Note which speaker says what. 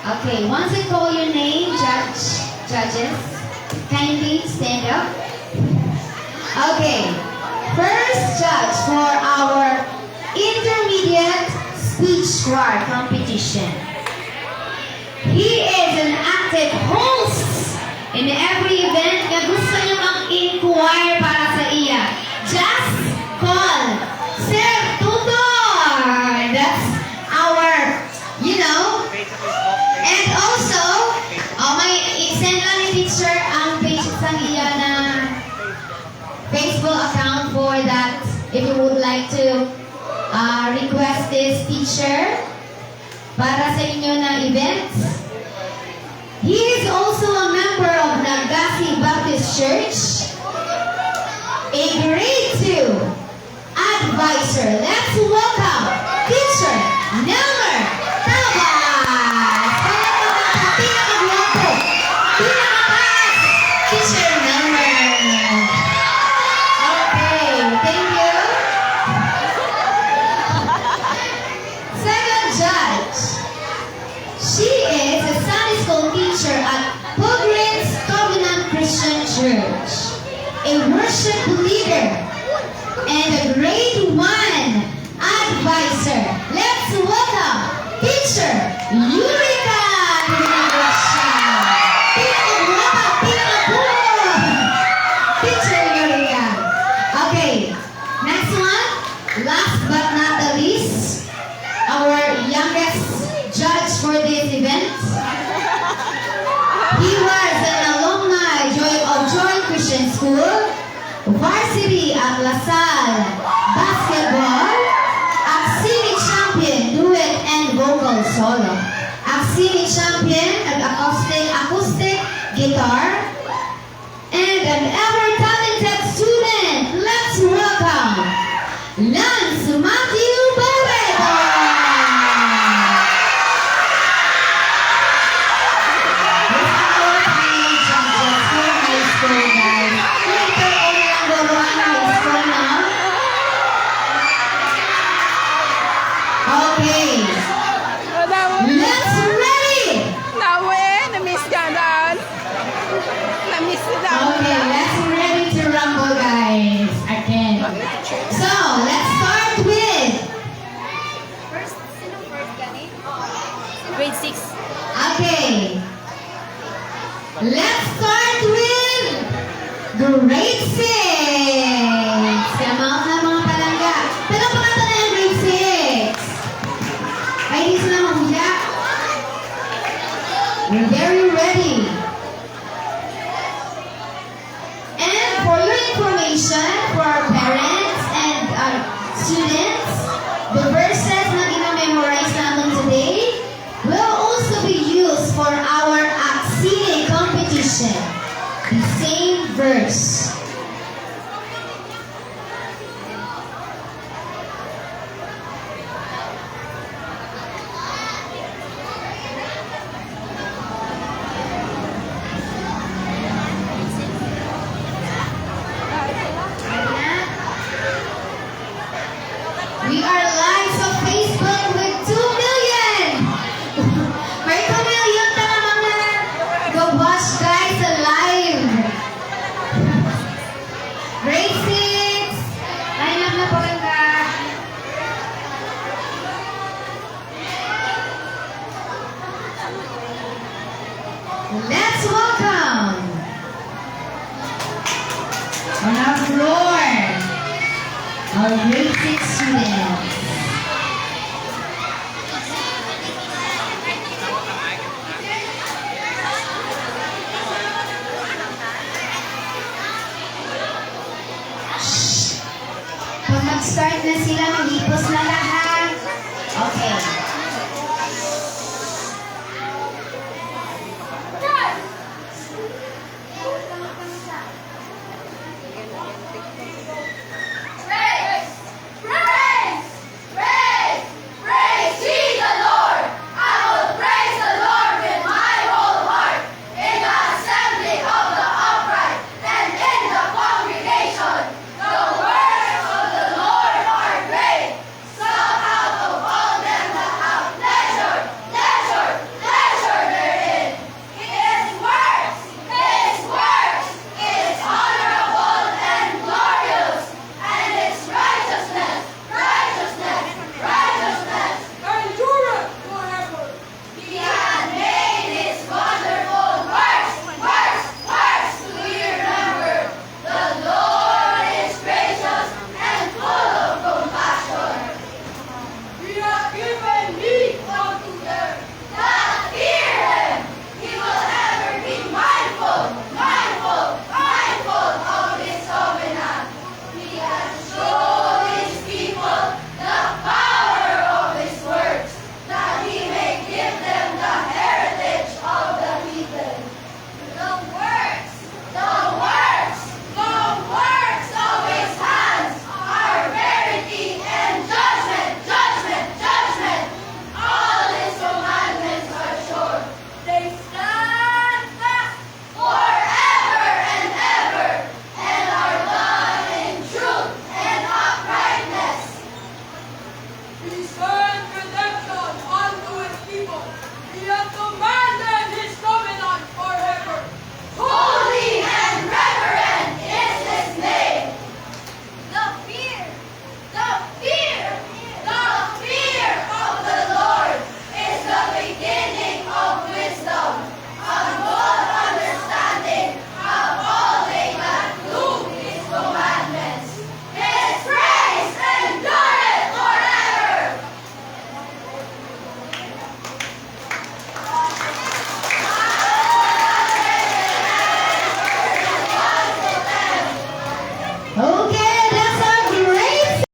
Speaker 1: Okay, once I call your name, judges, kindly stand up. Okay, first judge for our intermediate speech choir competition. He is an active host in every event na gusto niyo mag-inquire para sa iya. Just call Sir Tutor. That's our, and also, may send lang ni teacher ang page sa iya na Facebook account for that if you would like to request this teacher para sa inyo na events. He is also a member of Nagasi Baptist Church, a grade 2 advisor. Let's welcome teacher Nelmer Tabas. Pinakagwapo, pinakataas, teacher Nelmer. Okay, thank you. Second judge. She is a Sunday school teacher at Pilgrim's Covenant Christian Church, a worship leader, and a grade 1 advisor. Let's welcome teacher Eureka! Teacher Eureka. Okay, next one, last but not the least, our youngest judge for this event. He was an alumni of Joy Christian School, varsity at LaSalle basketball, Axini champion duet and vocal solo, Axini champion at acoustic guitar, and an ever-talented student. Let's welcome Lance Matthew Barreto. Okay. Let's ready.
Speaker 2: Na-miss ka doon. Na-miss ka doon.
Speaker 1: Okay, let's ready to rumble, guys. Again. So, let's start with
Speaker 2: Grade 6.
Speaker 1: okay. Let's start with grade 6. Come out na mga palangga. Pero pakata na yung grade 6. Ay, hindi sila mahuya. We're very ready. And for your information, for our parents and students, the verses na ina-memorize namin today will also be used for our Axini competition. The same verse. We are live sa Facebook with 2 million! May 2 million ka na mga go-watch guys sa live! Grade 6! Line up na po ka! Let's welcome on our floor our grade 6 students.